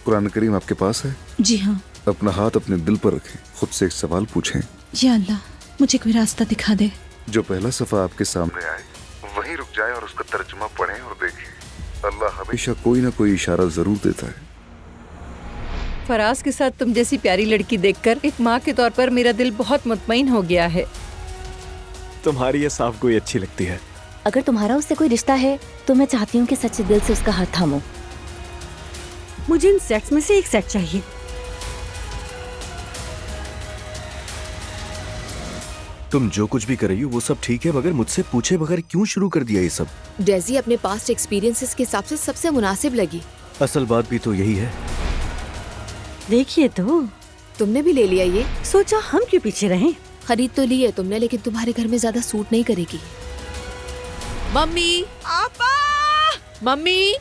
कुरान करीम आपके पास है? जी हाँ। अपना हाथ अपने दिल पर रखें, खुद से एक सवाल पूछें। या अल्लाह, मुझे कोई रास्ता दिखा दे। जो पहला सफा आपके सामने आए वहीं रुक जाए और उसका तर्जुमा पढ़ें और देखें। अल्लाह हमेशा कोई ना कोई इशारा जरूर देता है। फराज के साथ तुम जैसी प्यारी लड़की देखकर एक माँ के तौर पर मेरा दिल बहुत मुतमईन हो गया है। तुम्हारी ये साफ गोई अच्छी लगती है। अगर तुम्हारा उससे कोई रिश्ता है तो मैं चाहती हूँ कि सच्चे दिल से उसका हाथ थामो। मुझे इन सेट्स में से एक सेट चाहिए। तुम जो कुछ भी कर रही हो वो सब ठीक है, मगर मुझसे पूछे बगैर क्यों शुरू कर दिया ये सब? डेज़ी अपने पास्ट एक्सपीरियंसेस के हिसाब से सबसे मुनासिब लगी। असल बात भी तो यही है। देखिए तो तुमने भी ले लिया ये? सोचा हम क्यों पीछे रहें। खरीद तो ली है तुमने, लेकिन तुम्हारे घर में ज्यादा सूट नहीं करेगी। मम्मी, आपा! मम्मी,